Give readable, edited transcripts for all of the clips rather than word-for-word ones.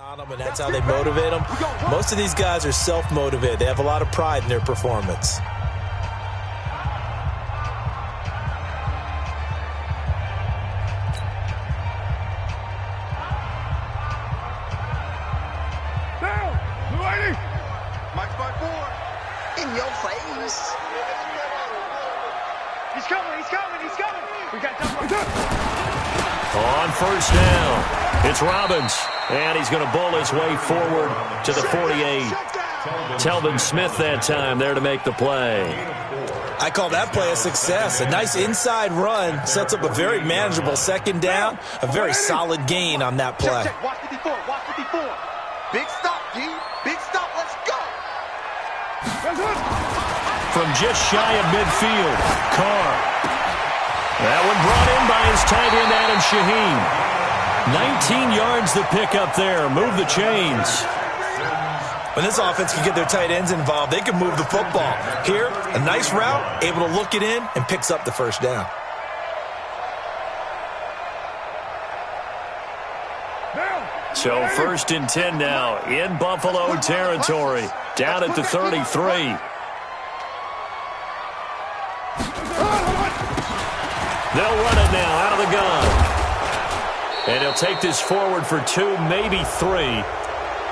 On them, and that's how they motivate them. Most of these guys are self-motivated. They have a lot of pride in their performance. Down! Lady! Mike's by 4. In your face. He's coming, he's coming, he's coming. We got double. On first down, it's Robbins, and he's going to bowl his way forward to the 48. Telvin Smith that time there to make the play. I call that play a success. A nice inside run sets up a very manageable second down, a very solid gain on that play. Check. Watch 54, watch 54. Big stop, D. Big stop, let's go. From just shy of midfield, Carr. That one brought in by his tight end, Adam Shaheen. 19 yards to pick up there. Move the chains. When this offense can get their tight ends involved, they can move the football. Here, a nice route, able to look it in, and picks up the first down. So first and 10 now in Buffalo territory. Down at the 33. They'll run it now out of the gun. And he'll take this forward for 2, maybe 3.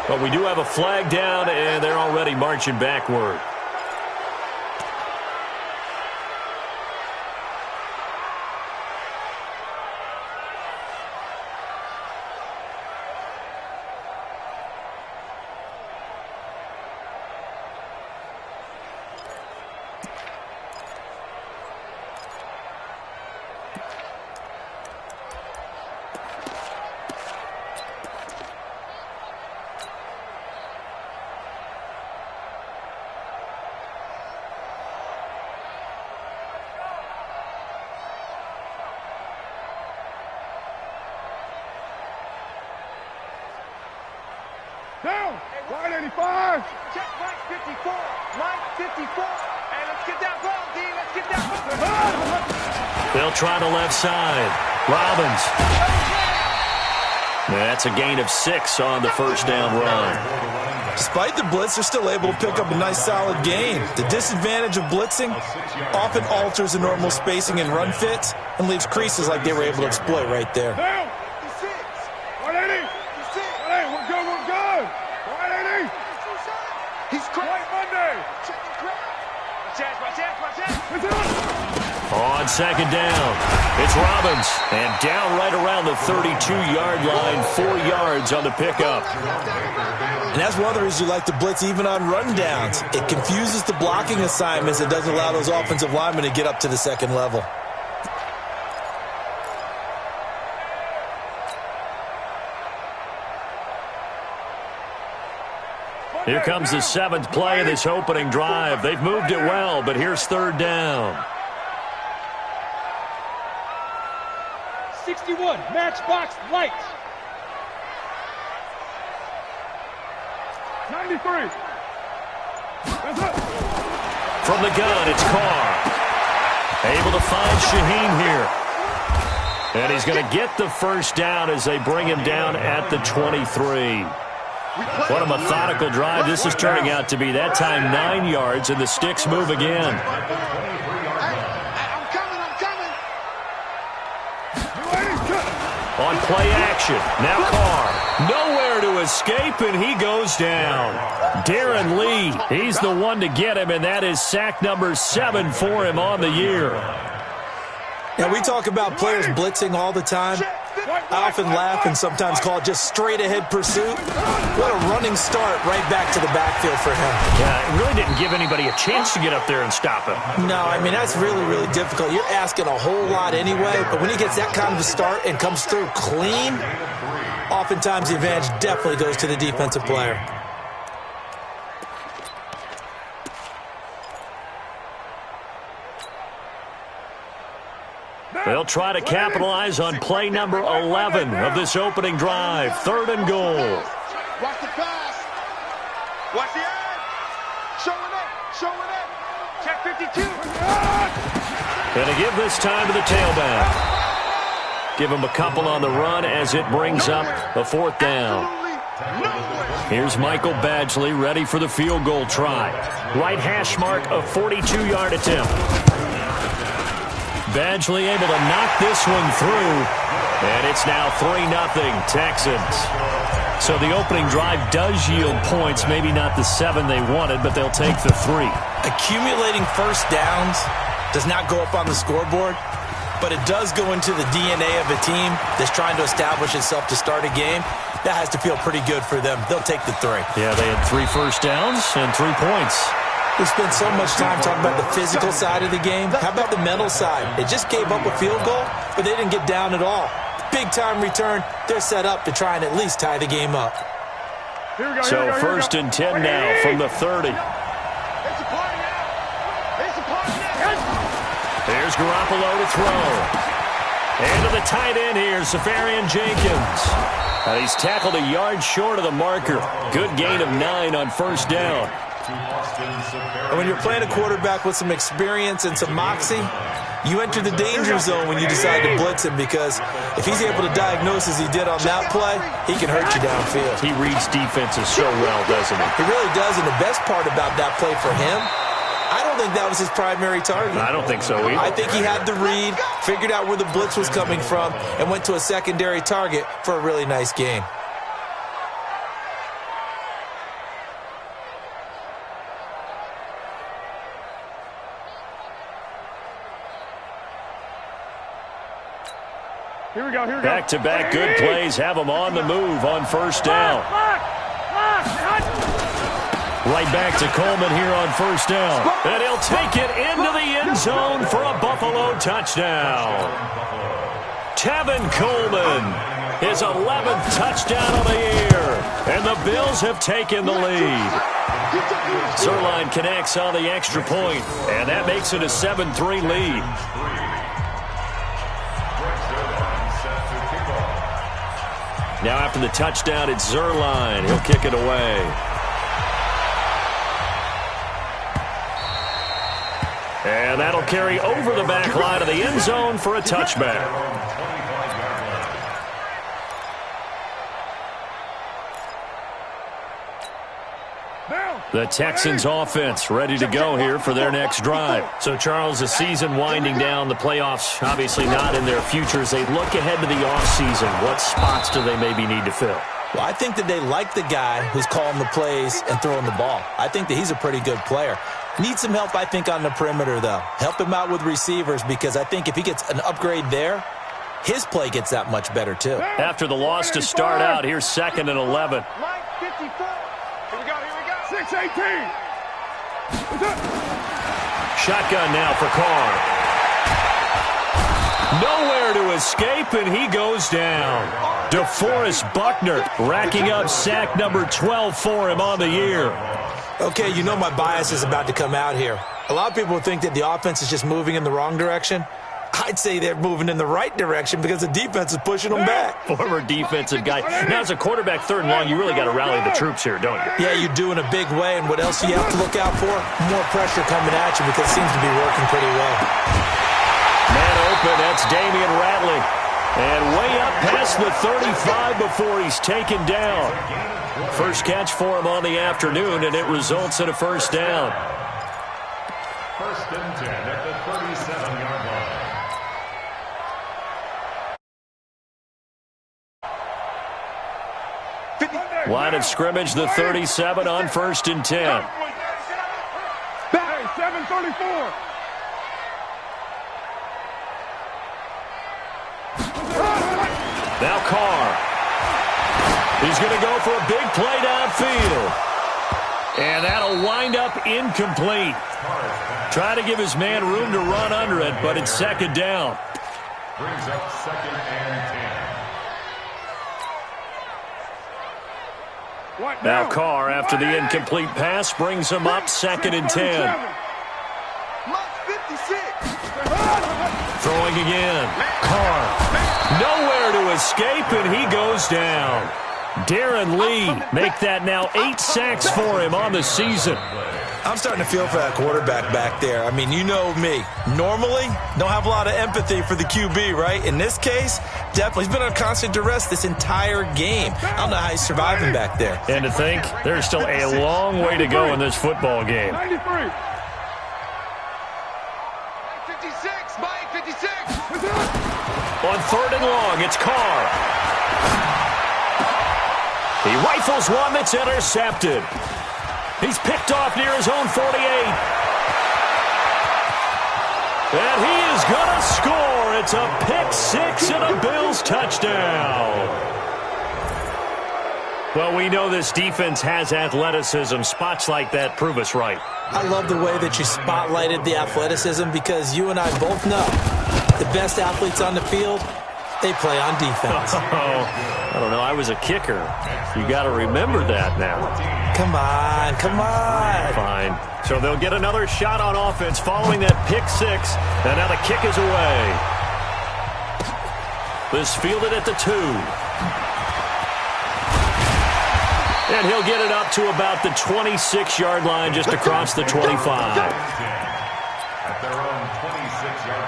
But we do have a flag down, and they're already marching backward. Down! Wide 85! Check Mike 54! Mike 54! Hey, let's get that ball, D! Let's get that ball! They'll try the left side. Robbins. That's a gain of 6 on the first down run. Despite the blitz, they're still able to pick up a nice solid gain. The disadvantage of blitzing often alters the normal spacing and run fits and leaves creases like they were able to exploit right there. Down! 180! 180, we're good, we're good! 180! He's White Monday! On second down, it's Robbins. And down right around the 32-yard line, 4 yards on the pickup. And that's one of the reasons you like to blitz even on run downs. It confuses the blocking assignments. It doesn't allow those offensive linemen to get up to the second level. Here comes the 7th play of this opening drive. They've moved it well, but here's third down. 61, matchbox lights. 93. That's it. From the gun, it's Carr. Able to find Shaheen here. And he's going to get the first down as they bring him down at the 23. What a methodical drive this is turning out to be. That time 9 yards, and the sticks move again. I'm coming. On play action, now Carr. Nowhere to escape, and he goes down. Darren Lee, he's the one to get him, and that is sack number 7 for him on the year. Now, we talk about players blitzing all the time. I often laugh and sometimes call it just straight-ahead pursuit. What a running start right back to the backfield for him. Yeah, it really didn't give anybody a chance to get up there and stop him. No, I mean, that's really, really difficult. You're asking a whole lot anyway, but when he gets that kind of a start and comes through clean, oftentimes the advantage definitely goes to the defensive player. They'll try to capitalize on play number 11 of this opening drive. 3rd and goal. Watch the pass. Watch the edge. Showing up. Check 52. Going to give this time to the tailback. Give him a couple on the run as it brings up a 4th down. Here's Michael Badgley ready for the field goal try. Right hash mark, a 42-yard attempt. Badgley able to knock this one through, and it's now 3-0 Texans. So the opening drive does yield points, maybe not the 7 they wanted, but they'll take the 3. Accumulating first downs does not go up on the scoreboard, but it does go into the DNA of a team that's trying to establish itself to start a game. That has to feel pretty good for them. They'll take the 3. Yeah, they had 3 first downs and 3 points. We spent so much time talking about the physical side of the game. How about the mental side? They just gave up a field goal, but they didn't get down at all. Big-time return. They're set up to try and at least tie the game up. So first and 10 now from the 30. There's Garoppolo to throw. And to the tight end here, Safarian Jenkins. He's tackled a yard short of the marker. Good gain of 9 on first down. And when you're playing a quarterback with some experience and some moxie, you enter the danger zone when you decide to blitz him, because if he's able to diagnose as he did on that play, he can hurt you downfield. He reads defenses so well, doesn't he? He really does, and the best part about that play for him, I don't think that was his primary target. I don't think so either. I think he had the read, figured out where the blitz was coming from, and went to a secondary target for a really nice gain. Here we go. Back-to-back good plays have him on the move on first down. Right back to Coleman here on first down. And he'll take it into the end zone for a Buffalo touchdown. Tevin Coleman, his 11th touchdown of the year. And the Bills have taken the lead. Zerline connects on the extra point, and that makes it a 7-3 lead. Now after the touchdown, it's Zerline. He'll kick it away. And that'll carry over the back line of the end zone for a touchback. The Texans offense ready to go here for their next drive. So, Charles, the season winding down, the playoffs obviously not in their future. As they look ahead to the offseason, what spots do they maybe need to fill? Well, I think that they like the guy who's calling the plays and throwing the ball. I think that he's a pretty good player. Needs some help, I think, on the perimeter, though. Help him out with receivers, because I think if he gets an upgrade there, his play gets that much better, too. After the loss to start out, here's 2nd and 11. 54. Here we go. 6-18. Shotgun now for Carr. Nowhere to escape, and he goes down. DeForest Buckner racking up sack number 12 for him on the year. Okay, you know my bias is about to come out here. A lot of people think that the offense is just moving in the wrong direction. I'd say they're moving in the right direction because the defense is pushing them back. Former defensive guy. Now, as a quarterback 3rd and long, you really got to rally the troops here, don't you? Yeah, you do in a big way. And what else do you have to look out for? More pressure coming at you, because it seems to be working pretty well. Man open, that's Damian Ratley. And way up past the 35 before he's taken down. First catch for him on the afternoon, and it results in a first down. 1st and 10 at the 37-yard line. Line of scrimmage, the 37 on 1st and 10. Hey, 7:34. Now Carr. He's going to go for a big play downfield. And that'll wind up incomplete. Try to give his man room to run under it, but it's 2nd down. Brings up 2nd and 10. Now Carr, after the incomplete pass, brings him up 2nd and 10. Throwing again. Carr. Nowhere to escape, and he goes down. Darren Lee make that now 8 sacks for him on the season. I'm starting to feel for that quarterback back there. I mean, you know me. Normally, don't have a lot of empathy for the QB, right? In this case, definitely. He's been on constant duress this entire game. I don't know how he's surviving back there. And to think, there's still a long way to go in this football game. 93. 56, Mike, 56. On 3rd and long, it's Carr. He rifles one that's intercepted. He's picked off near his own 48. And he is going to score. It's a pick six and a Bills touchdown. Well, we know this defense has athleticism. Spots like that prove us right. I love the way that you spotlighted the athleticism because you and I both know the best athletes on the field, they play on defense. I don't know. I was a kicker. You got to remember that now. Come on, come on. Fine. So they'll get another shot on offense following that pick six. And now the kick is away. This fielded at the 2. And he'll get it up to about the 26-yard line just across the 25. At their own 26-yard line.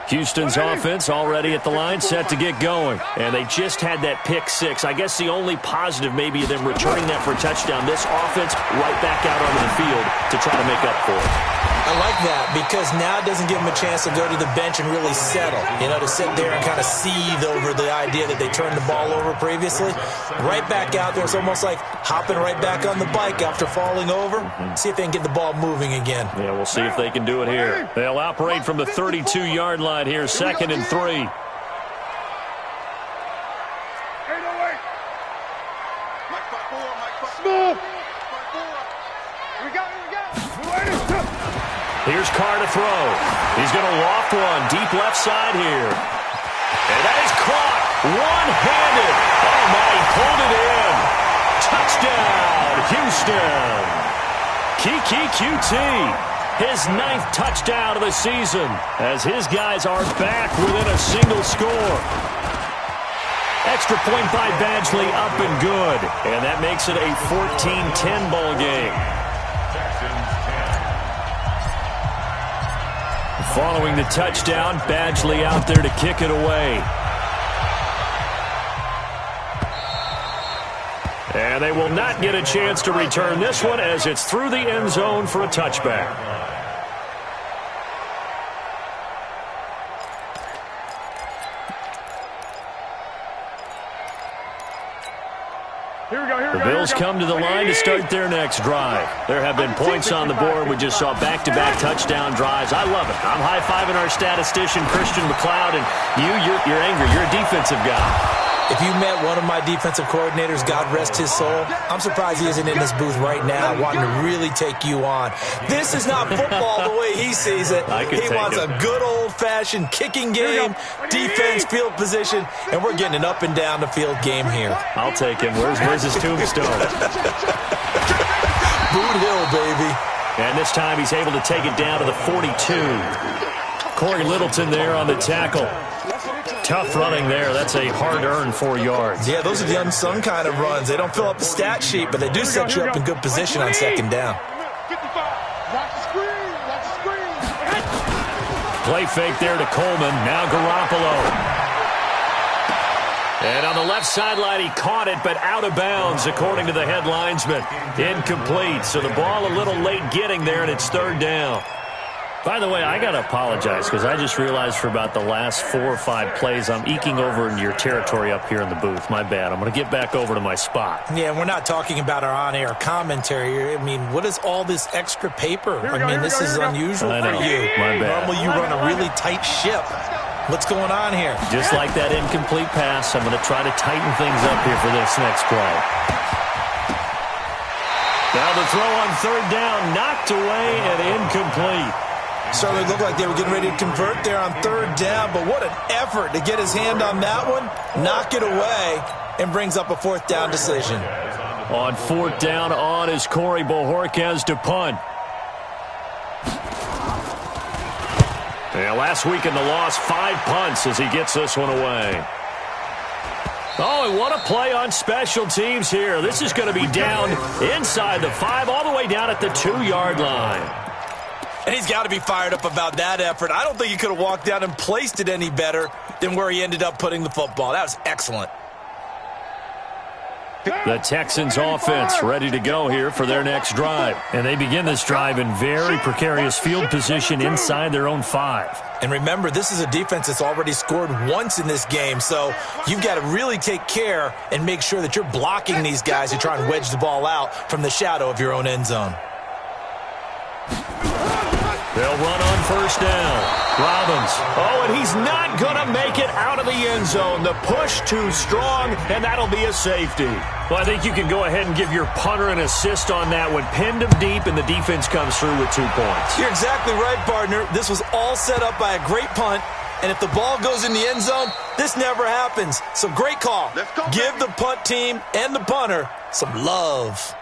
Houston's offense already at the line, set to get going. And they just had that pick six. I guess the only positive maybe of them returning that for a touchdown. This offense right back out onto the field to try to make up for it. I like that because now it doesn't give them a chance to go to the bench and really settle. You know, to sit there and kind of seethe over the idea that they turned the ball over previously. Right back out there. It's almost like hopping right back on the bike after falling over. See if they can get the ball moving again. Yeah, we'll see if they can do it here. They'll operate from the 32-yard line here, 2nd and 3. 808. Mike 5-4, Mike 5-4. Smooth. 5-4. We got it. Here's Carr to throw. He's going to loft one deep left side here. And that is caught one-handed. Oh, my, he pulled it in. Touchdown, Houston. Kiki QT, his 9th touchdown of the season as his guys are back within a single score. Extra point by Badgley up and good. And that makes it a 14-10 ball game. Following the touchdown, Badgley out there to kick it away. And they will not get a chance to return this one as it's through the end zone for a touchback. The Bills come to the line to start their next drive. There have been points on the board. We just saw back-to-back touchdown drives. I love it. I'm high-fiving our statistician, Christian McLeod, and you're angry. You're a defensive guy. If you met one of my defensive coordinators, God rest his soul, I'm surprised he isn't in this booth right now wanting to really take you on. This is not football the way he sees it. He wants a good old-fashioned kicking game, defense, field position, and we're getting an up-and-down-the-field game here. I'll take him. Where's his tombstone? Boot Hill, baby. And this time he's able to take it down to the 42. Corey Littleton there on the tackle. Tough running there. That's a hard-earned 4 yards. Yeah, those are the unsung kind of runs. They don't fill up the stat sheet, but they do set you up in good position on 2nd down. Play fake there to Coleman. Now Garoppolo. And on the left sideline, he caught it, but out of bounds, according to the head linesman. Incomplete. So the ball a little late getting there, and it's 3rd down. By the way, I got to apologize because I just realized for about the last 4 or 5 plays, I'm eking over into your territory up here in the booth. My bad. I'm going to get back over to my spot. Yeah, we're not talking about our on-air commentary. I mean, what is all this extra paper? I mean, this is unusual for you. My bad. Normally you run a really tight ship. What's going on here? Just like that incomplete pass, I'm going to try to tighten things up here for this next play. Now the throw on 3rd down, knocked away and incomplete. Certainly looked like they were getting ready to convert there on 3rd down, but what an effort to get his hand on that one, knock it away. and brings up a 4th down decision. On 4th down on is Corey Bojorquez to punt. Yeah, last week in the loss, 5 punts as he gets this one away. Oh, and what a play on special teams here. This is going to be down inside the 5, all the way down at the 2-yard line. And he's got to be fired up about that effort. I don't think he could have walked down and placed it any better than where he ended up putting the football. That was excellent. The Texans offense ready to go here for their next drive. And they begin this drive in very precarious field position inside their own 5. And remember, this is a defense that's already scored once in this game, so you've got to really take care and make sure that you're blocking these guys who try and wedge the ball out from the shadow of your own end zone. They'll run on 1st down. Robbins. Oh, and he's not going to make it out of the end zone. The push too strong, and that'll be a safety. Well, I think you can go ahead and give your punter an assist on that one. Pinned him deep, and the defense comes through with 2 points. You're exactly right, partner. This was all set up by a great punt, and if the ball goes in the end zone, this never happens. So great call. Give the punt team and the punter some love.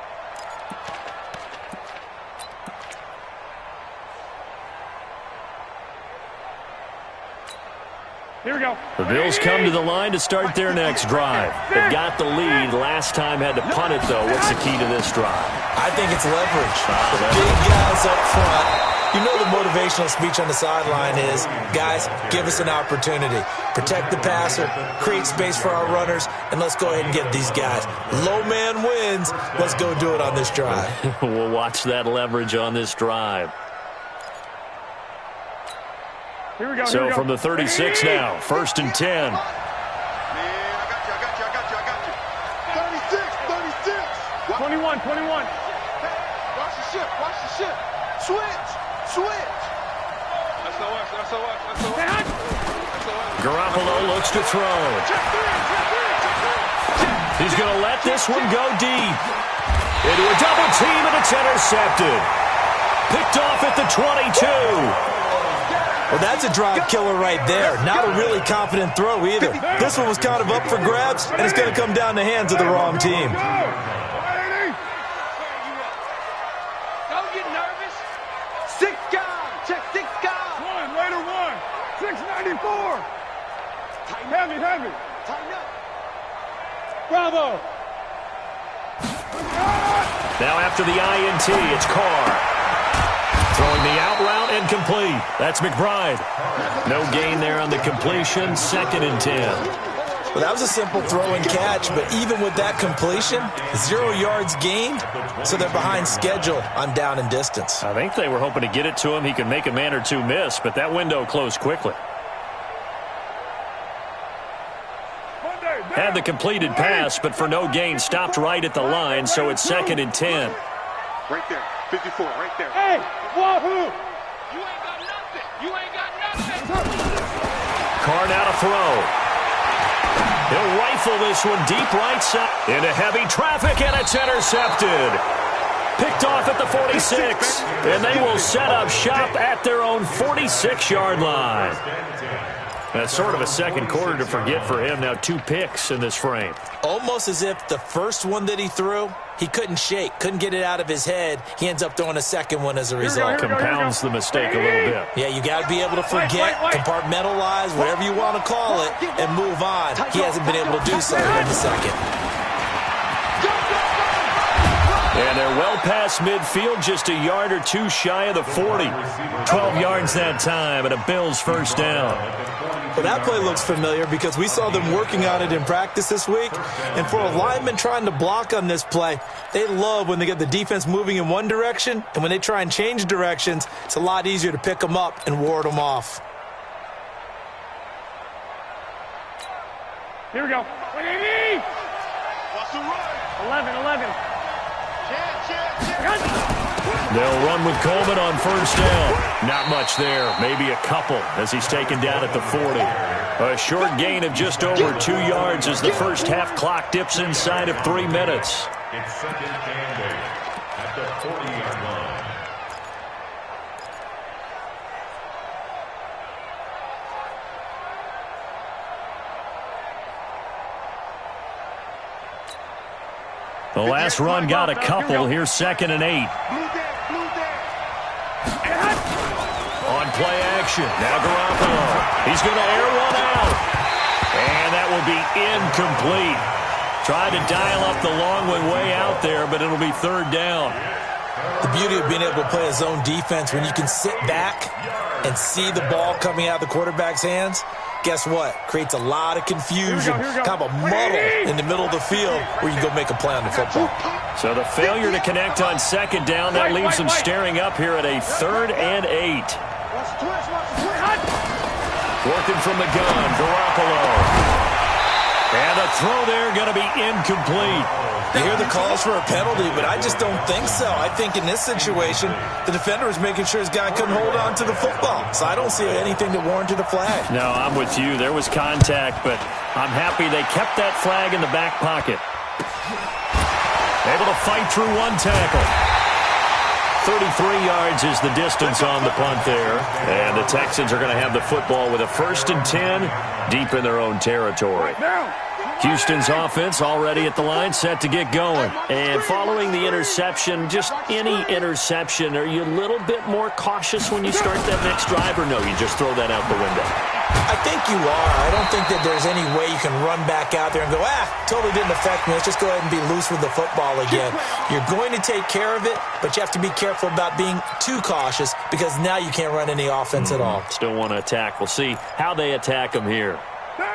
Here we go. The Bills come to the line to start their next drive. They've got the lead. Last time had to punt it, though. What's the key to this drive? I think it's leverage. The big guys up front. You know the motivational speech on the sideline is, guys, give us an opportunity. Protect the passer, create space for our runners, and let's go ahead and get these guys. Low man wins. Let's go do it on this drive. We'll watch that leverage on this drive. Here we go. So from the 36 now, 1st and 10. Man, I got you. 36. 21. Watch the ship. Switch. That's SOS. Garoppolo looks to throw. He's going to let this one go deep. Into a double team, and it's intercepted. Picked off at the 22. Well, that's a drive killer right there. Not a really confident throw either. This one was kind of up for grabs, and it's going to come down the hands of the wrong team. Don't get nervous. 6 guys. Check 6 guys. One. 694. Heavy. Tighten up. Bravo. Now after the INT, it's Carr. Throwing the out route and complete. That's McBride. No gain there on the completion. 2nd and 10. Well, that was a simple throw and catch, but even with that completion, 0 yards gained, so they're behind schedule on down and distance. I think they were hoping to get it to him. He could make a man or two miss, but that window closed quickly. Had the completed pass, but for no gain, stopped right at the line, so it's 2nd and 10. Right there. 54, right there. Hey, Wahoo! You ain't got nothing. Carr now to throw. He'll rifle this one deep right side. Into heavy traffic, and it's intercepted. Picked off at the 46. And they will set up shop at their own 46-yard line. That's sort of a second quarter to forget for him. Now 2 picks in this frame. Almost as if the first one that he threw, he couldn't shake, couldn't get it out of his head. He ends up throwing a second one as a result. Compounds the mistake a little bit. Yeah, you got to be able to forget, compartmentalize, whatever you want to call it, and move on. He hasn't been able to do so in the second. And they're well past midfield, just a yard or 2 shy of the 40. 12 yards that time, and a Bills 1st down. Well, that play looks familiar because we saw them working on it in practice this week. And for a lineman trying to block on this play, they love when they get the defense moving in one direction. And when they try and change directions, it's a lot easier to pick them up and ward them off. Here we go. 11. They'll run with Coleman on 1st down. Not much there. Maybe a couple as he's taken down at the 40. A short gain of just over 2 yards as the first half clock dips inside of 3 minutes. It's 2nd and 8 at the 40-yard line. The last run got a couple. Here's 2nd and 8. On play action. Now Garoppolo. He's going to air one out. And that will be incomplete. Tried to dial up the long one way out there, but it'll be 3rd down. The beauty of being able to play a zone defense when you can sit back and see the ball coming out of the quarterback's hands, guess what? Creates a lot of confusion, kind of a muddle in the middle of the field where you go make a play on the football. So the failure to connect on 2nd down, that leaves them staring up here at a 3rd and 8. Working from the gun, Garoppolo. And the throw there going to be incomplete. You hear the calls for a penalty, but I just don't think so. I think in this situation, the defender was making sure his guy couldn't hold on to the football. So I don't see anything that warranted a flag. No, I'm with you. There was contact, but I'm happy they kept that flag in the back pocket. Able to fight through one tackle. 33 yards is the distance on the punt there. And the Texans are going to have the football with a 1st and 10 deep in their own territory. Houston's offense already at the line, set to get going. And following the interception, just any interception, are you a little bit more cautious when you start that next drive, or no, you just throw that out the window? I think you are. I don't think that there's any way you can run back out there and go, totally didn't affect me. Let's just go ahead and be loose with the football again. You're going to take care of it, but you have to be careful about being too cautious because now you can't run any offense at all. Still want to attack. We'll see how they attack them here.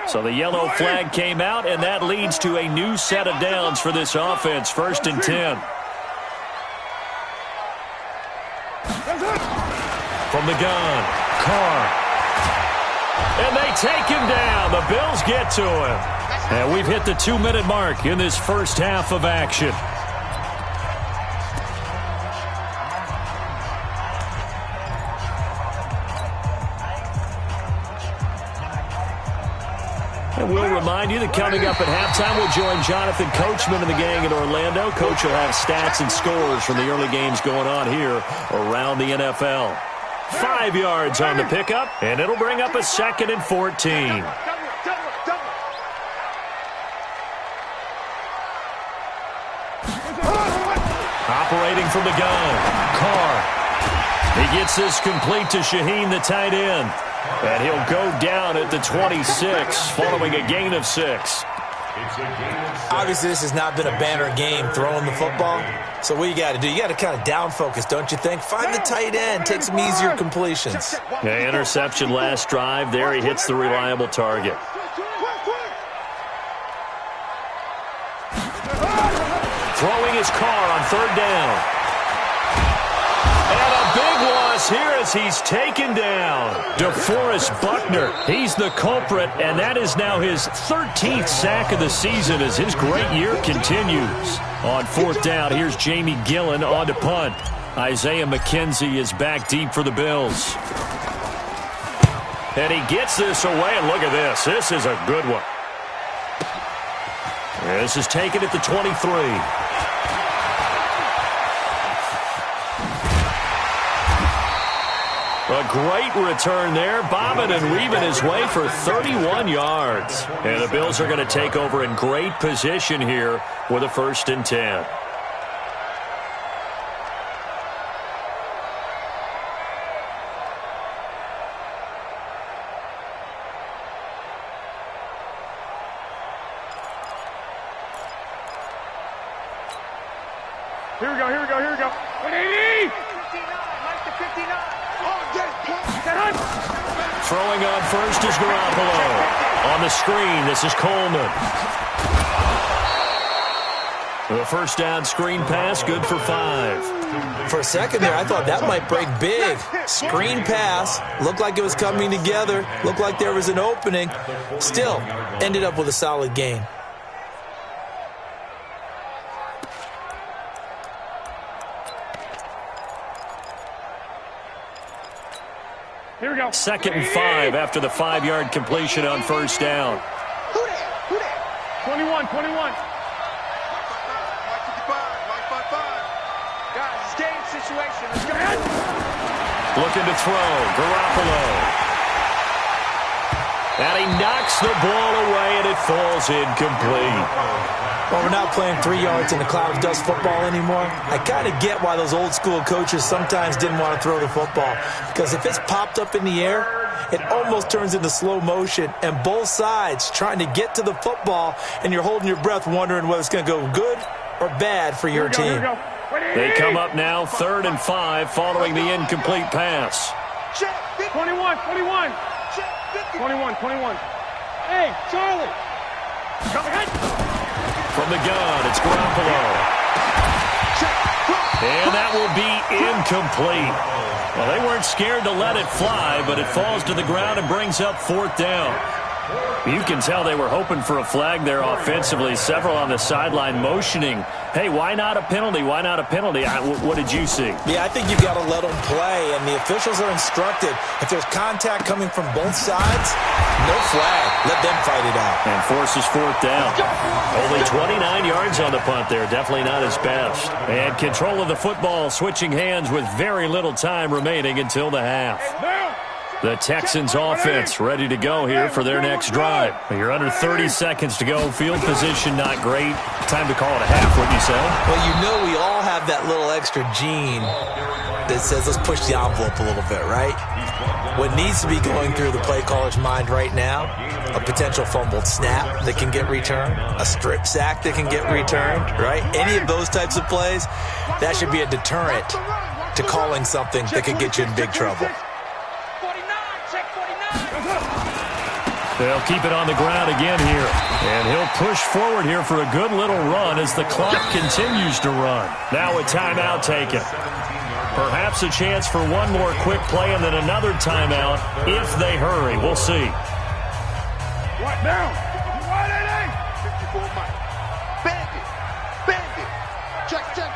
So the yellow flag came out, and that leads to a new set of downs for this offense. 1st and 10. From the gun, Carr. And they take him down. The Bills get to him. And we've hit the 2-minute mark in this first half of action. And we'll remind you that coming up at halftime, we'll join Jonathan Coachman and the gang in Orlando. Coach will have stats and scores from the early games going on here around the NFL. 5 yards on the pickup, and it'll bring up a 2nd and 14. Operating from the gun, Carr. He gets this complete to Shaheen, the tight end. And he'll go down at the 26 following a gain of 6. Obviously, this has not been a banner game throwing the football. So what you got to do, you got to kind of down focus, don't you think? Find the tight end, take some easier completions. Yeah, interception last drive. There he hits the reliable target. Throwing his Carr on 3rd down. And a big loss here as he's taken down. DeForest Buckner, he's the culprit, and that is now his 13th sack of the season as his great year continues. On 4th down, here's Jamie Gillen on to punt. Isaiah McKenzie is back deep for the Bills. And he gets this away, and look at this. This is a good one. This is taken at the 23. A great return there, bobbing and weaving his way for 31 yards. And the Bills are going to take over in great position here with a 1st and 10. Here we go, here we go, here we go. 180! 59, Mike to 59. Throwing on first is Garoppolo. On the screen, this is Coleman. The 1st down screen pass, good for 5. For a second there, I thought that might break big. Screen pass, looked like it was coming together, looked like there was an opening. Still, ended up with a solid gain. Here we go. 2nd and 5 after the 5-yard completion on 1st down. 21, 21. Guys, it's game situation. Let's go. Looking to throw, Garoppolo. And he knocks the ball away, and it falls incomplete. Well, we're not playing 3 yards in a cloud of dust football anymore. I kind of get why those old school coaches sometimes didn't want to throw the football. Because if it's popped up in the air, it almost turns into slow motion. And both sides trying to get to the football, and you're holding your breath wondering whether it's going to go good or bad for your team. They come up now 3rd and 5 following the incomplete pass. 21. 21. Hey, Charlie. From the gun, it's Garoppolo. And that will be incomplete. Well, they weren't scared to let it fly, but it falls to the ground and brings up 4th down. You can tell they were hoping for a flag there offensively. Several on the sideline motioning, hey, why not a penalty? Why not a penalty? What did you see? Yeah, I think you've got to let them play, and the officials are instructed. If there's contact coming from both sides, no flag. Let them fight it out. And forces 4th down. Only 29 yards on the punt there. Definitely not his best. And control of the football switching hands with very little time remaining until the half. The Texans offense ready to go here for their next drive. You're under 30 seconds to go. Field position not great. Time to call it a half, wouldn't you say? Well, you know we all have that little extra gene that says let's push the envelope a little bit, right? What needs to be going through the play caller's mind right now, a potential fumbled snap that can get returned, a strip sack that can get returned, right? Any of those types of plays, that should be a deterrent to calling something that could get you in big trouble. They'll keep it on the ground again here. And he'll push forward here for a good little run as the clock continues to run. Now a timeout taken. Perhaps a chance for one more quick play and then another timeout if they hurry. We'll see. What now? What it is? 54 Mike. Bandit. Check. Check.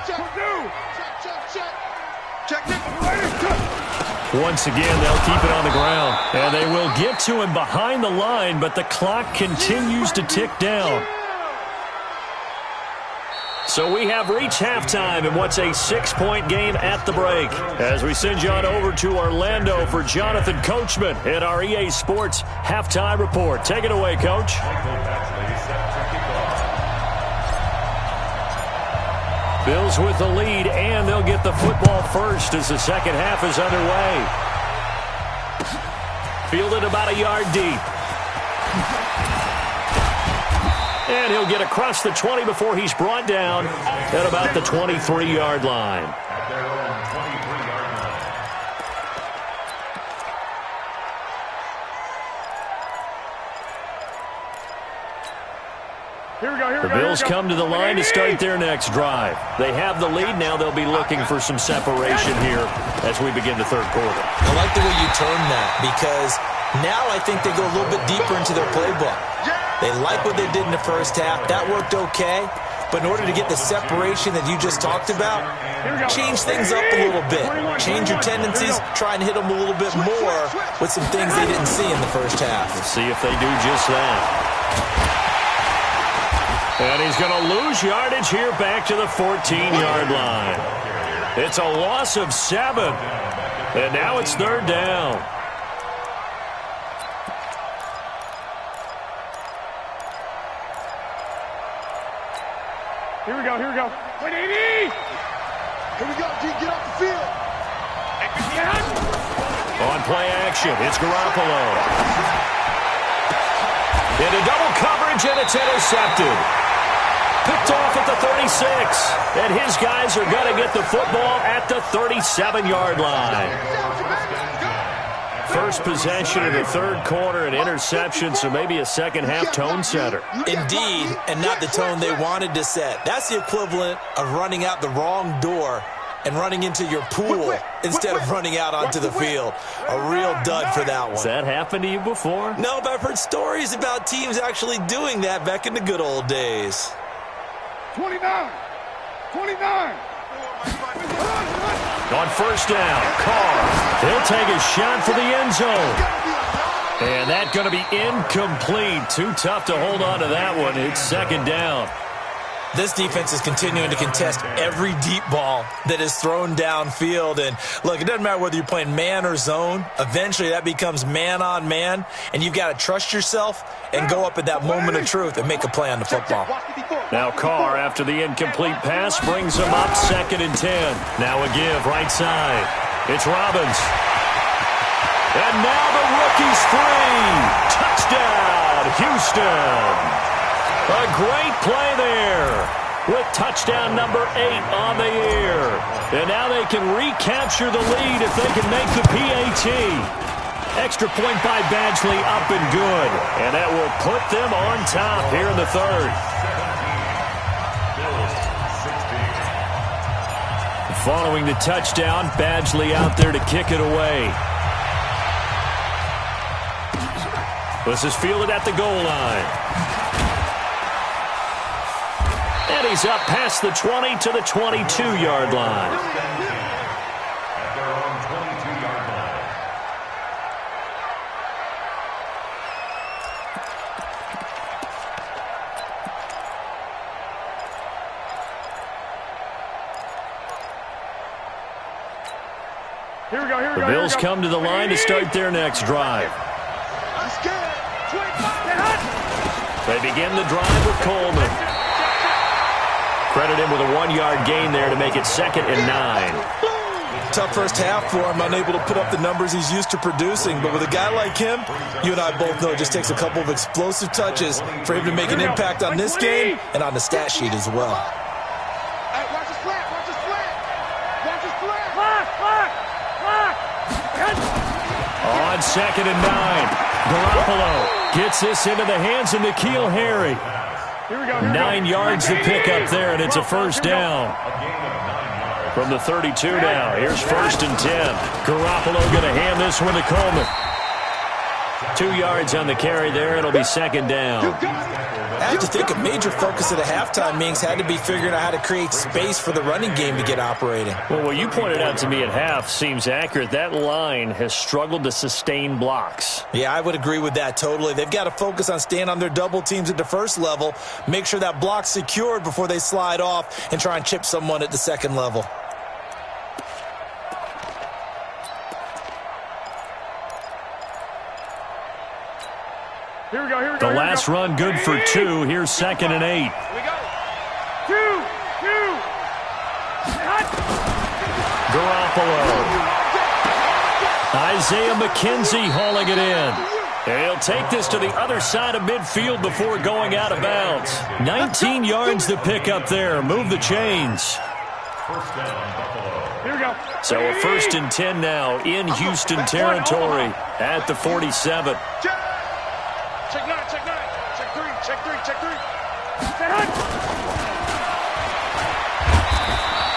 Once again, they'll keep it on the ground. And they will get to him behind the line, but the clock continues to tick down. So we have reached halftime in what's a 6-point game at the break. As we send you on over to Orlando for Jonathan Coachman in our EA Sports Halftime Report. Take it away, Coach. Bills with the lead, and they'll get the football first as the second half is underway. Fielded about a yard deep. And he'll get across the 20 before he's brought down at about the 23-yard line. The Bills come to the line to start their next drive. They have the lead. Now they'll be looking for some separation here as we begin the third quarter. I like the way you term that because now I think they go a little bit deeper into their playbook. They like what they did in the first half. That worked okay. But in order to get the separation that you just talked about, change things up a little bit. Change your tendencies. Try and hit them a little bit more with some things they didn't see in the first half. Let's see if they do just that. And he's going to lose yardage here back to the 14-yard line. It's a loss of 7. And now it's third down. Here we go. 180! Here we go, G. Get off the field. On play action, it's Garoppolo. Into double coverage, and it's intercepted. Picked off at the 36. And his guys are going to get the football at the 37-yard line. First possession of the third quarter, an interception, so maybe a second-half tone setter. Indeed, and not the tone they wanted to set. That's the equivalent of running out the wrong door and running into your pool instead of running out onto the field. A real dud for that one. Has that happened to you before? No, but I've heard stories about teams actually doing that back in the good old days. 29. On first down, Carr. He'll take a shot for the end zone. And that's going to be incomplete. Too tough to hold on to that one. It's second down. This defense is continuing to contest every deep ball that is thrown downfield. And look, it doesn't matter whether you're playing man or zone. Eventually, that becomes man on man, and you've got to trust yourself and go up at that moment of truth and make a play on the football. Now Carr, after the incomplete pass, brings him up 2nd and 10. Now a give right side. It's Robbins. And now the rookie's free. Touchdown, Houston. A great play there with touchdown number 8 on the year. And now they can recapture the lead if they can make the PAT. Extra point by Badgley up and good. And that will put them on top here in the 3rd. Following the touchdown, Badgley out there to kick it away. This is fielded at the goal line. And he's up past the 20 to the 22-yard line. At their own 22-yard line. Here we go. The Bills come to the line to start their next drive. They begin the drive with Coleman. Credit him with a 1-yard gain there to make it 2nd and 9. Tough first half for him, unable to put up the numbers he's used to producing. But with a guy like him, you and I both know it just takes a couple of explosive touches for him to make an impact on this game and on the stat sheet as well. Hey, watch the slant, watch the slant. Watch the slant. On 2nd and 9, Garoppolo gets this into the hands of N'Keal Harry. 9 yards to pick up there, and it's a first down. From the 32 now, here's 1st and 10. Garoppolo going to hand this one to Coleman. 2 yards on the carry there. It'll be 2nd down. I have to think a major focus of the halftime meetings had to be figuring out how to create space for the running game to get operating. Well, what you pointed out to me at half seems accurate. That line has struggled to sustain blocks. Yeah, I would agree with that totally. They've got to focus on staying on their double teams at the first level, make sure that block's secured before they slide off and try and chip someone at the second level. Here we go. The last run good for 2. Here's 2nd and 8. Here we go. 2. Garoppolo. Isaiah McKenzie hauling it in. He'll take this to the other side of midfield before going out of bounds. 19 yards to pick up there. Move the chains. First down, Buffalo. Here we go. So a 1st and 10 now in Houston territory at the 47. Check 9, check 9. Check 3, check 3, check 3.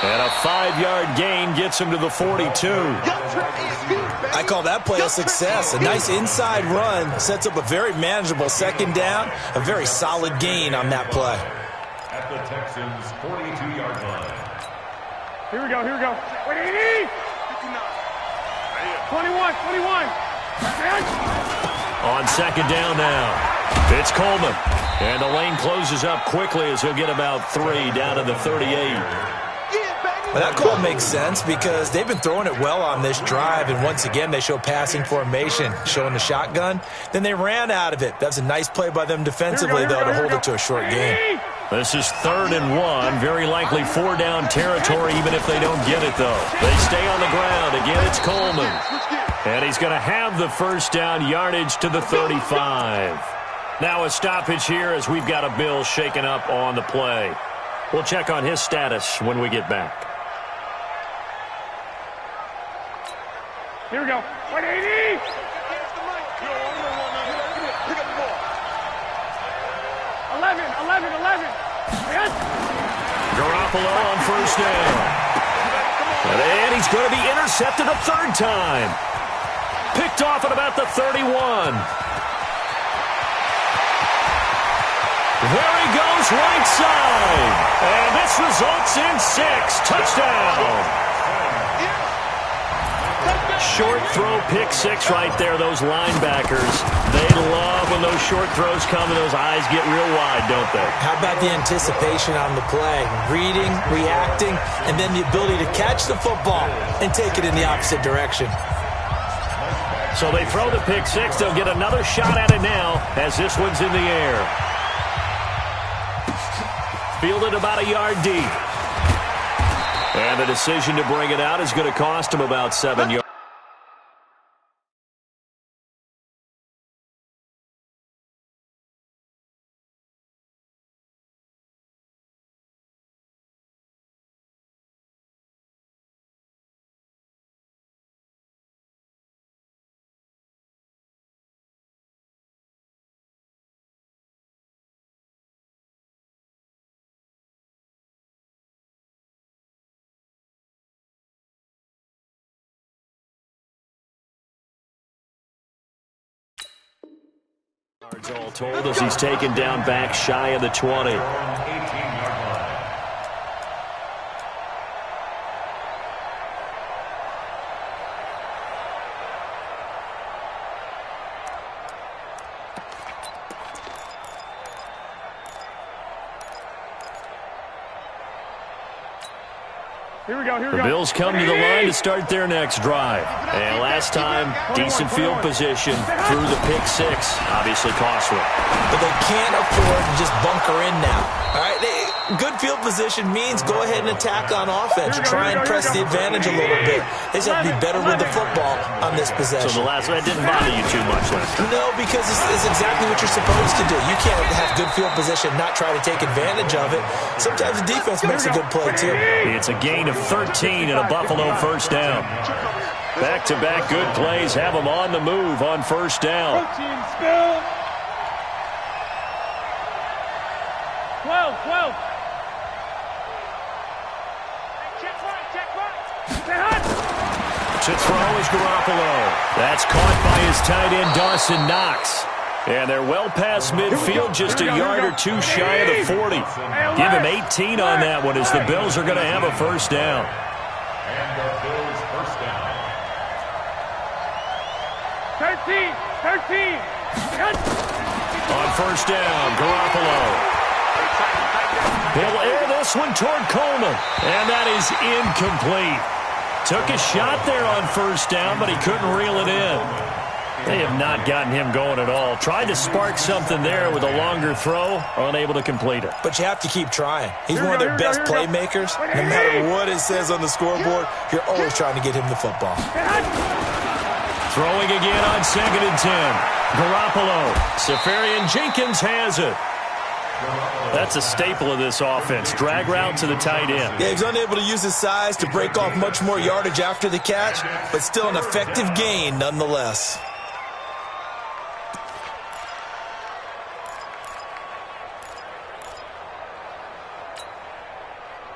And a 5-yard gain gets him to the 42. I call that play a success. A nice inside run sets up a very manageable 2nd down. A very solid gain on that play. At the Texans' 42-yard line. Here we go. 21. On 2nd down now, it's Coleman. And the lane closes up quickly as he'll get about 3 down to the 38. Well, that call makes sense because they've been throwing it well on this drive, and once again they show passing formation, showing the shotgun. Then they ran out of it. That's a nice play by them defensively, though, to hold it to a short game. This is 3rd and 1, very likely 4-down territory even if they don't get it, though. They stay on the ground. Again, it's Coleman. And he's going to have the first down, yardage to the 35. Now a stoppage here as we've got a Bill shaken up on the play. We'll check on his status when we get back. Here we go. 180. Garoppolo on first down. And he's going to be intercepted a 3rd time. Picked off at about the 31. There he goes right side. And this results in 6. Touchdown. Short throw, pick 6 right there. Those linebackers, they love when those those short throws come and those eyes get real wide, don't they? How about the anticipation on the play? Reading, reacting, and then the ability to catch the football and take it in the opposite direction. So they throw the pick six. They'll get another shot at it now as this one's in the air. Fielded about a yard deep. And the decision to bring it out is going to cost him about 7 yards. All told as he's taken down back shy of the 20. 18-yard line. Here we go, here we The go. Bills come to the line to start their next drive. And last time, decent field position through the pick six. Obviously costly. But they can't afford to just bunker in now. All right, good field position means go ahead and attack on offense. Try and press the advantage a little bit. They just have to be better with the football on this possession. So the last one didn't bother you too much last time? No, because it's exactly what you're supposed to do. You can't have good field position, not try to take advantage of it. Sometimes the defense makes a good play, too. It's a gain of 13 and a Buffalo first down. Back-to-back good plays have them on the move on first down. 12. To throw is Garoppolo. That's caught by his tight end, Dawson Knox. And they're well past midfield, just a yard or two shy of the 40. Give him 18 on that one as the Bills are going to have a first down. And the Bills first down. 13. On first down, Garoppolo. He'll air this one toward Coleman. And that is incomplete. Took a shot there on first down, but he couldn't reel it in. They have not gotten him going at all. Tried to spark something there with a longer throw, unable to complete it. But you have to keep trying. He's one of their best playmakers. No matter what it says on the scoreboard, you're always trying to get him the football. Throwing again on 2nd and 10. Garoppolo. Safarian Jenkins has it. That's a staple of this offense. Drag route to the tight end. Yeah, he's unable to use his size to break off much more yardage after the catch, but still an effective gain nonetheless.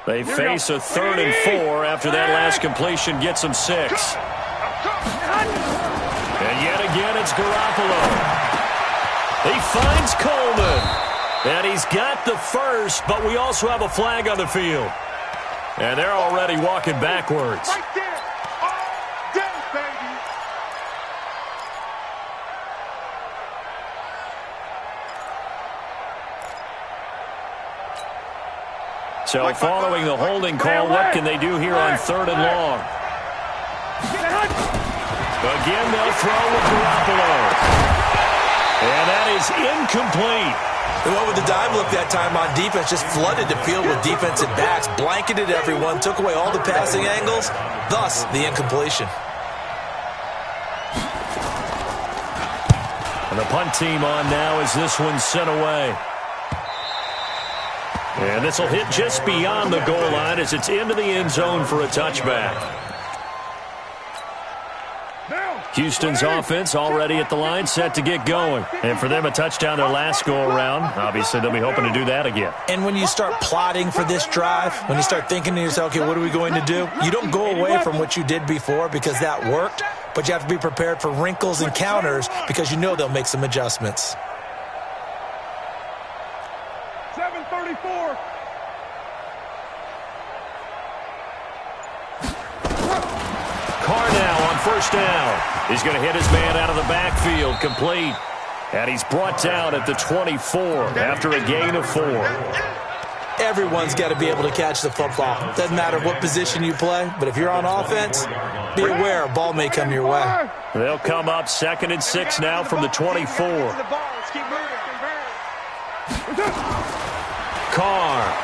They face a 3rd and 4 after that last completion gets them 6. And yet again, it's Garoppolo. He finds Coleman. And he's got the first, but we also have a flag on the field. And they're already walking backwards. Right there. All day, baby. So following the holding call, what can they do here on 3rd and long? Again, they'll throw with Garoppolo. And that is incomplete. They went with the dive look that time on defense, just flooded the field with defensive backs, blanketed everyone, took away all the passing angles, thus the incompletion. And the punt team on now as this one's sent away. And this will hit just beyond the goal line as it's into the end zone for a touchback. Houston's offense already at the line, set to get going. And for them, a touchdown their last go-around. Obviously, they'll be hoping to do that again. And when you start plotting for this drive, when you start thinking to yourself, okay, what are we going to do? You don't go away from what you did before because that worked, but you have to be prepared for wrinkles and counters because you know they'll make some adjustments. 7:34. Carr now on first down. He's going to hit his man out of the backfield, complete. And he's brought down at the 24 after a gain of 4. Everyone's got to be able to catch the football. Doesn't matter what position you play, but if you're on offense, be aware a ball may come your way. They'll come up 2nd and 6 now from the 24. Carr.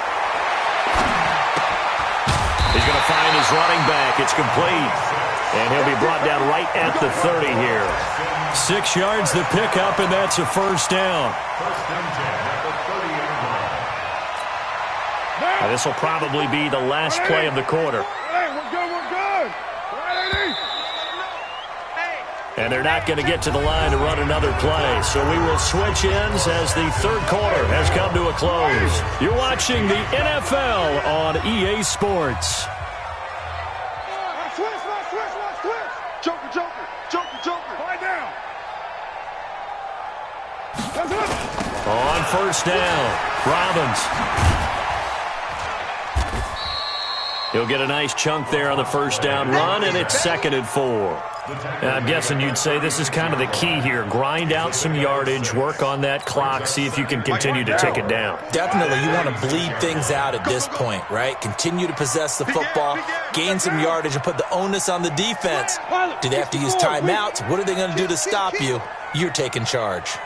He's going to find his running back. It's complete. And he'll be brought down right at the 30 here. 6 yards the pickup, and that's a first down. Now, this will probably be the last play of the quarter. Hey, we're good, we're good. And they're not going to get to the line to run another play. So we will switch ends as the third quarter has come to a close. You're watching the NFL on EA Sports. Switch. Joker. Lie down. On first down, Robbins. He'll get a nice chunk there on the first down run, and it's 2nd and 4. I'm guessing you'd say this is kind of the key here. Grind out some yardage, work on that clock, see if you can continue to tick it down. Definitely, you want to bleed things out at this point, right? Continue to possess the football, gain some yardage, and put the onus on the defense. Do they have to use timeouts? What are they going to do to stop you? You're taking charge.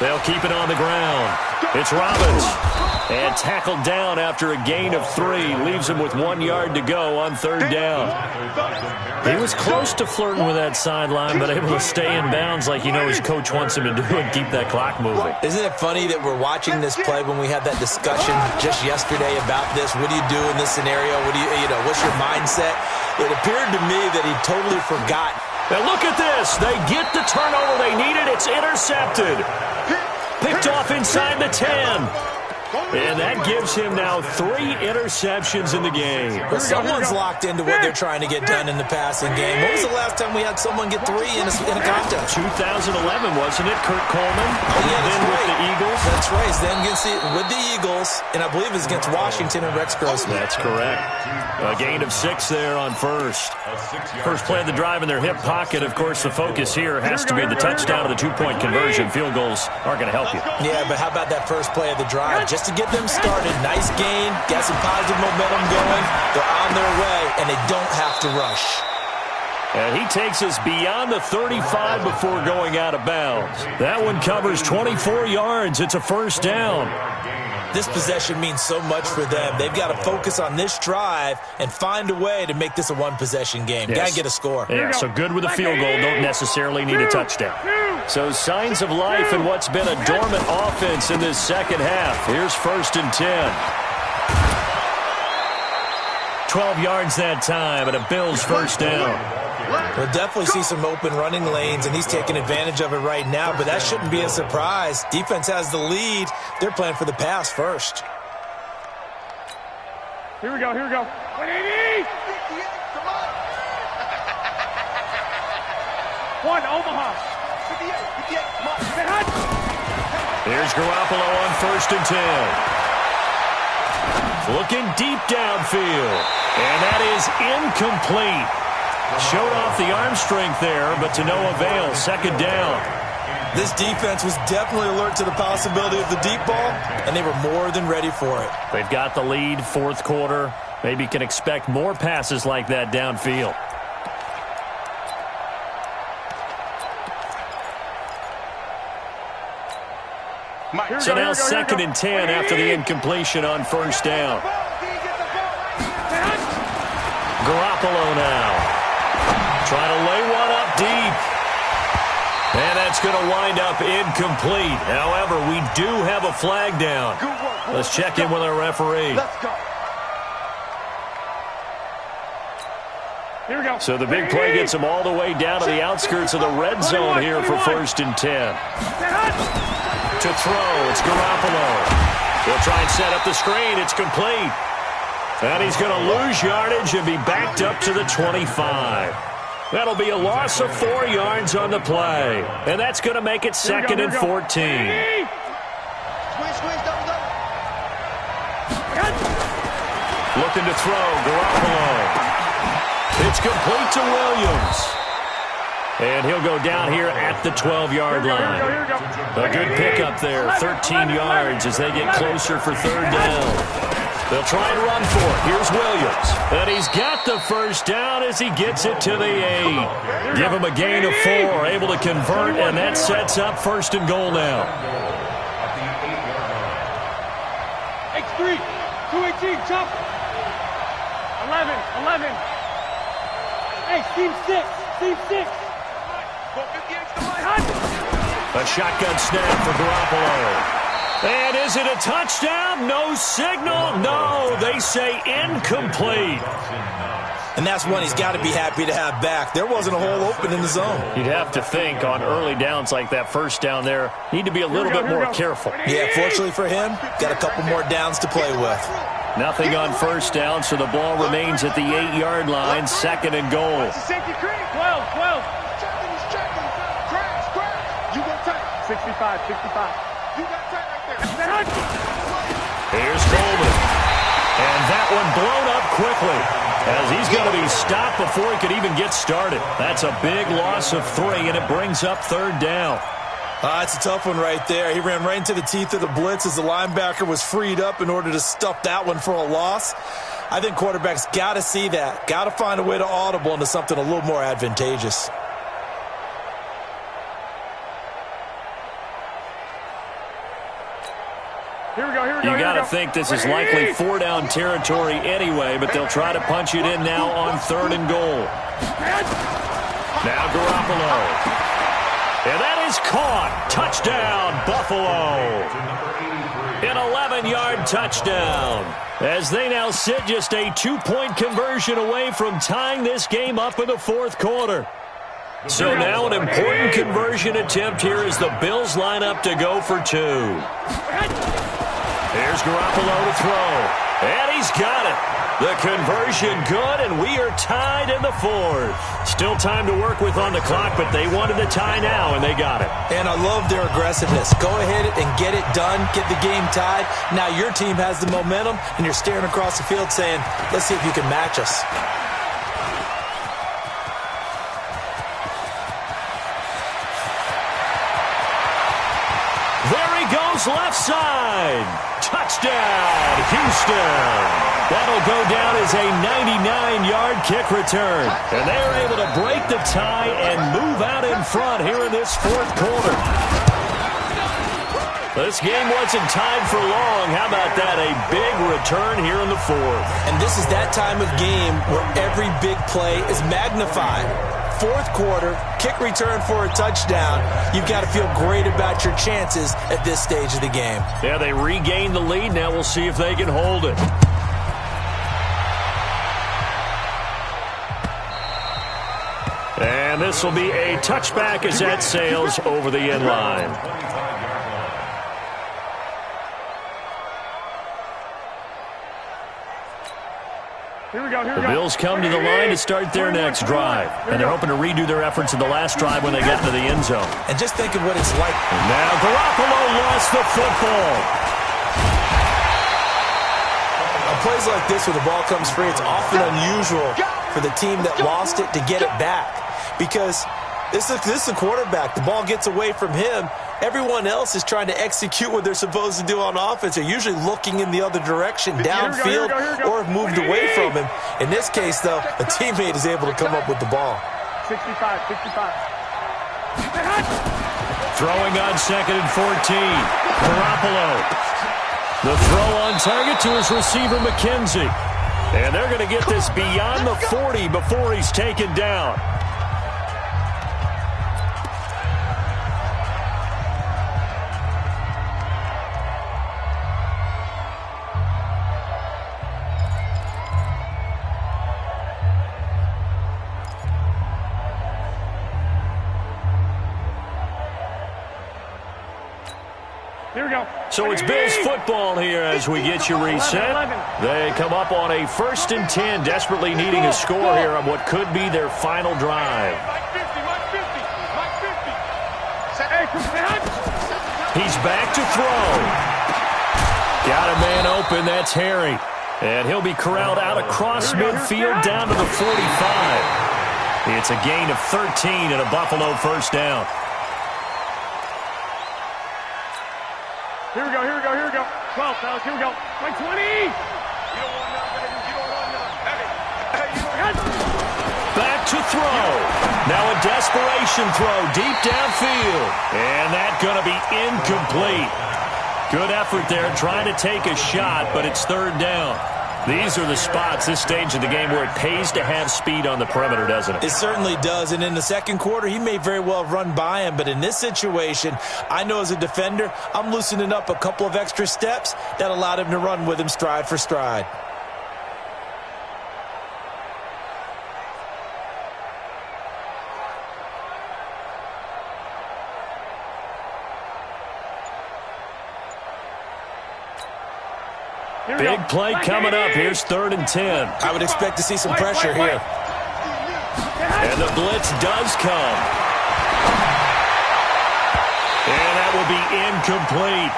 They'll keep it on the ground. It's Robbins. And tackled down after a gain of 3. Leaves him with 1 yard to go on third down. He was close to flirting with that sideline, but able to stay in bounds like his coach wants him to do and keep that clock moving. Isn't it funny that we're watching this play when we had that discussion just yesterday about this? What do you do in this scenario? What's your mindset? It appeared to me that he totally forgot. Now look at this. They get the turnover they needed. It's intercepted. Picked off inside the 10. And that gives him now 3 interceptions in the game. But someone's locked into what they're trying to get done in the passing game. When was the last time we had someone get 3 in a contest? 2011, wasn't it? Kurt Coleman. Oh, yeah, that's then right. With the Eagles. That's right. Then with the Eagles, and I believe it's against Washington and Rex Grossman. That's correct. A gain of 6 there on first. First play of the drive in their hip pocket. Of course, the focus here has to be the touchdown of the 2-point conversion. Field goals aren't going to help you. Yeah, but how about that first play of the drive? Just to get them started. Nice gain. Got some positive momentum going. They're on their way, and they don't have to rush. And he takes us beyond the 35 before going out of bounds. That one covers 24 yards. It's a first down. This possession means so much for them. They've got to focus on this drive and find a way to make this a one-possession game. Yes. Got to get a score. Yeah, so good with a field goal. Don't necessarily need a touchdown. So signs of life in what's been a dormant offense in this second half. Here's 1st and 10. 12 yards that time, and a Bills first down. We'll definitely see some open running lanes, and he's taking advantage of it right now, but that shouldn't be a surprise. Defense has the lead. They're playing for the pass first. Here we go. 180! One, Omaha. 58, come on. Here's Garoppolo on 1st and 10. Looking deep downfield, and that is incomplete. Showed off the arm strength there, but to no avail. 2nd down. This defense was definitely alert to the possibility of the deep ball, and they were more than ready for it. They've got the lead, 4th quarter. Maybe can expect more passes like that downfield. So now 2nd and 10 after the incompletion on 1st down. Garoppolo now. Trying to lay one up deep. And that's going to wind up incomplete. However, we do have a flag down. Let's check in with our referee. Here we go. So the big play gets them all the way down to the outskirts of the red zone here for 1st and 10. To throw, it's Garoppolo. He'll try and set up the screen. It's complete. And he's going to lose yardage and be backed up to the 25. That'll be a loss of 4 yards on the play. And that's going to make it 2nd and 14. Looking to throw, Garoppolo. It's complete to Williams. And he'll go down here at the 12-yard line. A good pickup there, 13 yards as they get closer for third down. They'll try and run for it. Here's Williams. And he's got the first down as he gets it to the 8. Give him a gain of 4, able to convert, and that sets up first and goal now. X3, 218, jump. 11. Hey, team 6. A shotgun snap for Garoppolo. And is it a touchdown? No signal. No, they say incomplete. And that's one he's got to be happy to have back. There wasn't a hole open in the zone. You'd have to think on early downs like that first down there, need to be a little bit more careful. Yeah, fortunately for him, got a couple more downs to play with. Nothing on first down, so the ball remains at the 8-yard line, second and goal. 12. You go tight. 65. You got tight right there. Here's Coleman. And that one blown up quickly as he's going to be stopped before he could even get started. That's a big loss of 3, and it brings up third down. It's a tough one right there. He ran right into the teeth of the blitz as the linebacker was freed up in order to stuff that one for a loss. I think quarterbacks got to see that. Got to find a way to audible into something a little more advantageous. You got to think this is likely 4-down territory anyway, but they'll try to punch it in now on third and goal. Now Garoppolo. And that is caught. Touchdown, Buffalo. An 11-yard touchdown. As they now sit just a 2-point conversion away from tying this game up in the fourth quarter. So now an important conversion attempt here as the Bills line up to go for 2. Here's Garoppolo to throw. And he's got it. The conversion good, and we are tied in the fourth. Still time to work with on the clock, but they wanted the tie now, and they got it. And I love their aggressiveness. Go ahead and get it done. Get the game tied. Now your team has the momentum, and you're staring across the field saying, let's see if you can match us. There he goes left side. Touchdown, Houston. That'll go down as a 99-yard kick return. And they are able to break the tie and move out in front here in this fourth quarter. This game wasn't tied for long. How about that? A big return here in the fourth. And this is that time of game where every big play is magnified. Fourth quarter, kick return for a touchdown. You've got to feel great about your chances at this stage of the game. Yeah, they regained the lead. Now we'll see if they can hold it. And this will be a touchback as that sails over the end line. The Bills come to the line to start their next drive. And they're hoping to redo their efforts in the last drive when they got into the end zone. And just think of what it's like. And now Garoppolo lost the football. On plays like this where the ball comes free, it's often unusual for the team that lost it to get it back. Because this is a quarterback. The ball gets away from him. Everyone else is trying to execute what they're supposed to do on offense. They're usually looking in the other direction, downfield, or have moved away from him. In this case, though, a teammate is able to come up with the ball. 65. Throwing on second and 14. Garoppolo. The throw on target to his receiver, McKenzie. And they're going to get this beyond the 40 before he's taken down. So it's Bills football here as we get you reset. They come up on a 1st and 10, desperately needing a score here on what could be their final drive. He's back to throw. Got a man open, that's Harry. And he'll be corralled out across midfield down to the 45. It's a gain of 13 and a Buffalo first down. Here we go, here we go, here we go. 12, fellas, here we go. Like 20. You don't want none, baby. You don't want none. Hey, you don't Back to throw. Now a desperation throw deep downfield. And that's going to be incomplete. Good effort there trying to take a shot, but it's third down. These are the spots, this stage of the game, where it pays to have speed on the perimeter, doesn't it? It certainly does, and in the second quarter, he may very well run by him, but in this situation, I know as a defender, I'm loosening up a couple of extra steps that allowed him to run with him stride for stride. Big play coming up. Here's 3rd and 10. I would expect to see some pressure here. And the blitz does come. And that will be incomplete.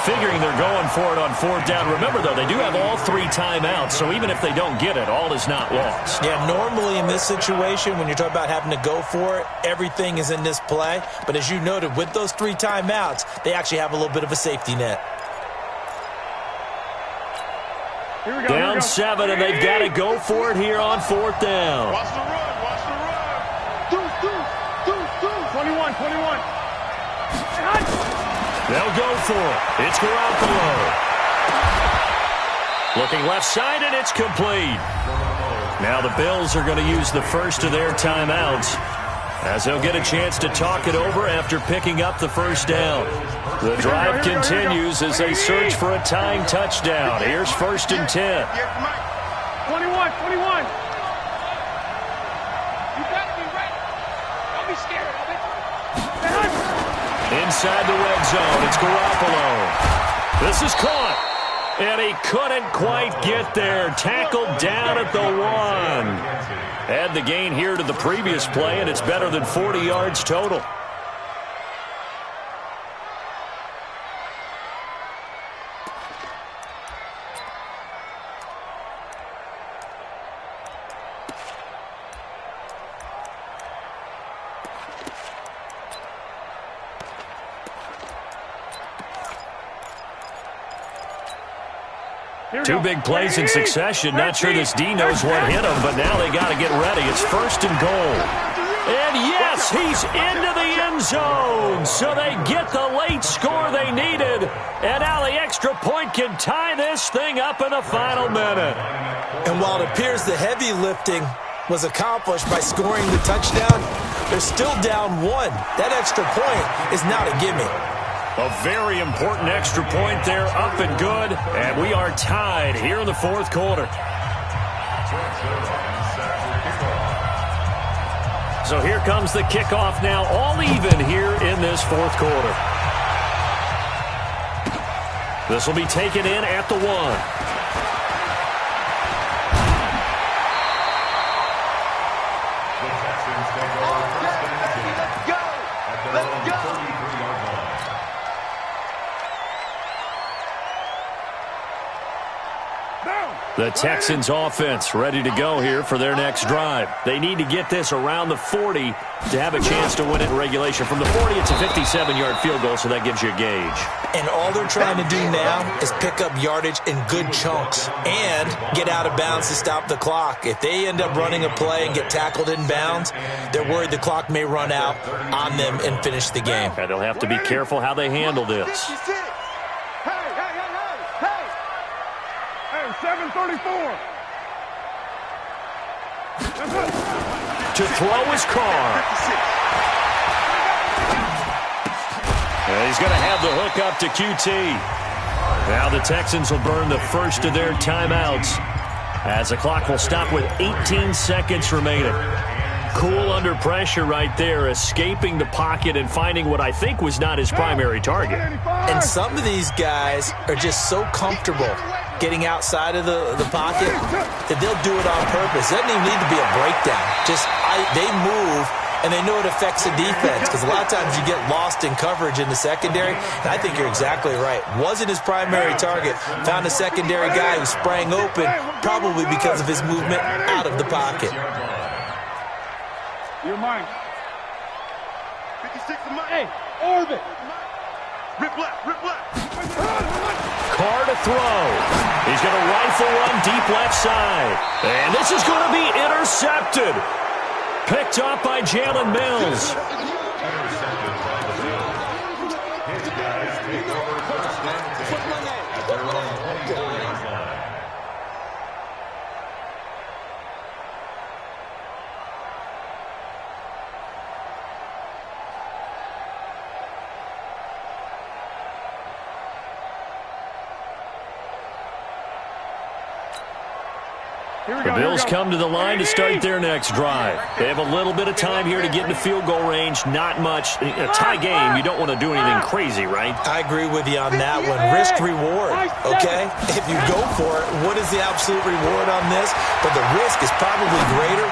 Figuring they're going for it on 4th down. Remember, though, they do have all 3 timeouts, so even if they don't get it, all is not lost. Yeah, normally in this situation, when you're talking about having to go for it, everything is in this play. But as you noted, with those 3 timeouts, they actually have a little bit of a safety net. Down 7, and they've got to go for it here on 4th down. Watch the run, watch the run. Deuce. 21. They'll go for it. It's Garoppolo. Looking left side, and it's complete. Now the Bills are going to use the first of their timeouts, as they'll get a chance to talk it over after picking up the first down. The drive continues as they search for a tying touchdown. Here's 1st and 10. 21. You better be ready. Don't be scared of it. Inside the red zone, it's Garoppolo. This is caught. And he couldn't quite get there. Tackled down at the 1. Add the gain here to the previous play, and it's better than 40 yards total. Two big plays in succession. Not sure this D knows what hit him, but now they got to get ready. It's 1st and goal. And yes, he's into the end zone. So they get the late score they needed. And now the extra point can tie this thing up in the final minute. And while it appears the heavy lifting was accomplished by scoring the touchdown, they're still down 1. That extra point is not a gimme. A very important extra point there, up and good. And we are tied here in the 4th quarter. So here comes the kickoff now, all even here in this 4th quarter. This will be taken in at the 1. The Texans offense ready to go here for their next drive. They need to get this around the 40 to have a chance to win it in regulation. From the 40, it's a 57-yard field goal, so that gives you a gauge. And all they're trying to do now is pick up yardage in good chunks and get out of bounds to stop the clock. If they end up running a play and get tackled in bounds, they're worried the clock may run out on them and finish the game. And they'll have to be careful how they handle this. 7:34. To throw his car. And he's going to have the hook up to QT. Now the Texans will burn the first of their timeouts, as the clock will stop with 18 seconds remaining. Cool under pressure right there, escaping the pocket and finding what I think was not his primary target. And some of these guys are just so comfortable getting outside of the pocket that they'll do it on purpose. It doesn't even need to be a breakdown. Just they move and they know it affects the defense because a lot of times you get lost in coverage in the secondary. And I think you're exactly right. Wasn't his primary target. Found a secondary guy who sprang open, probably because of his movement out of the pocket. You're mine. 56 of mine. Hey, orbit. Rip left, rip left. Carr to throw. He's going to rifle run deep left side. And this is going to be intercepted. Picked up by Jalen Mills. Intercepted by the Bills. His guys take over first and 10 at their own 24-yard line. The Bills come to the line to start their next drive. They have a little bit of time here to get into field goal range. Not much. A tie game, you don't want to do anything crazy, right? I agree with you on that one. Risk-reward, okay? If you go for it, what is the absolute reward on this? But the risk is probably greater.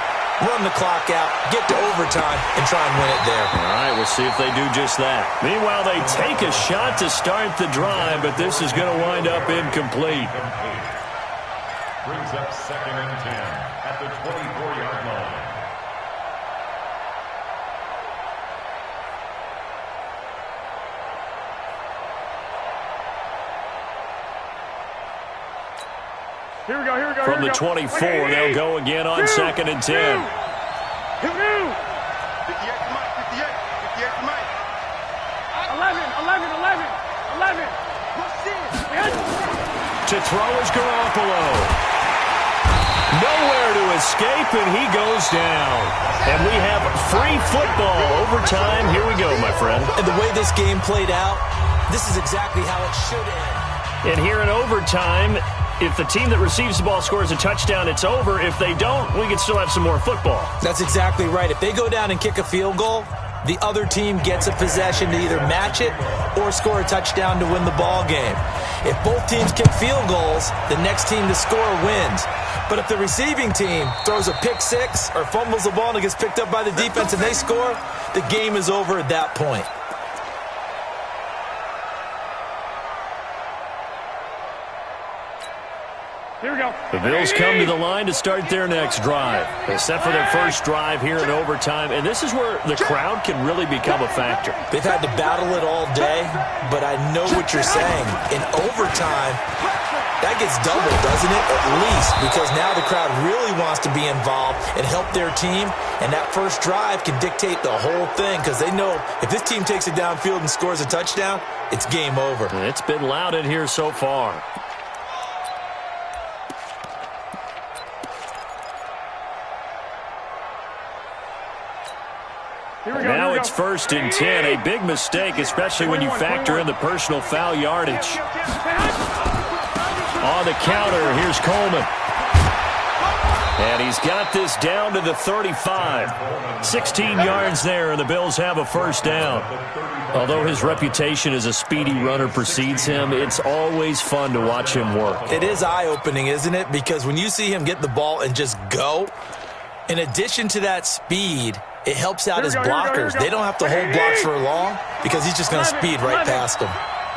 Run the clock out, get to overtime, and try and win it there. All right, we'll see if they do just that. Meanwhile, they take a shot to start the drive, but this is going to wind up incomplete. Brings up 2nd and 10 at the 24-yard line. Here we go, here we go. From the 24, they'll go again on 2nd and 10. 58 to Mike, 58 to Mike. 11. To throw is Garoppolo. Nowhere to escape, and he goes down. And we have free football. Overtime. Here we go, my friend. And the way this game played out, this is exactly how it should end. And here in overtime, if the team that receives the ball scores a touchdown, it's over. If they don't, we can still have some more football. That's exactly right. If they go down and kick a field goal, the other team gets a possession to either match it or score a touchdown to win the ball game. If both teams kick field goals, the next team to score wins. But if the receiving team throws a pick six or fumbles the ball and it gets picked up by the defense and they score, the game is over at that point. Here we go. The Bills come to the line to start their next drive. They set for their first drive here in overtime, and this is where the crowd can really become a factor. They've had to battle it all day, but I know what you're saying. In overtime, that gets doubled, doesn't it? At least, because now the crowd really wants to be involved and help their team, and that first drive can dictate the whole thing because they know if this team takes it downfield and scores a touchdown, it's game over. It's been loud in here so far. Now it's 1st and 10. A big mistake, especially when you factor in the personal foul yardage. On the counter, here's Coleman. And he's got this down to the 35. 16 yards there, and the Bills have a first down. Although his reputation as a speedy runner precedes him, it's always fun to watch him work. It is eye-opening, isn't it? Because when you see him get the ball and just go, in addition to that speed, it helps out his blockers. They don't have to hold blocks for long because he's just going to speed right past them.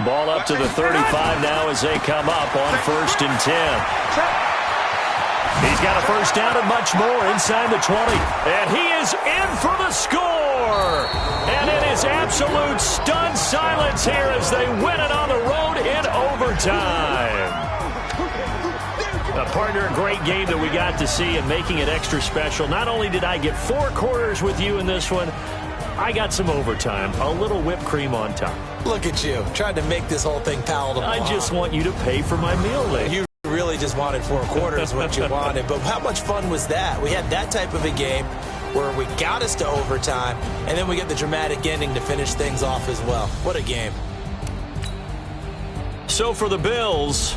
Ball up to the 35 now as they come up on 1st and 10. He's got a first down and much more inside the 20. And he is in for the score. And it is absolute stunned silence here as they win it on the road in overtime. Partner, a great game that we got to see and making it extra special. Not only did I get 4 quarters with you in this one, I got some overtime, a little whipped cream on top. Look at you, trying to make this whole thing palatable. I just want you to pay for my meal later. You really just wanted 4 quarters, what you wanted. But how much fun was that? We had that type of a game where we got us to overtime, and then we get the dramatic ending to finish things off as well. What a game. So for the Bills,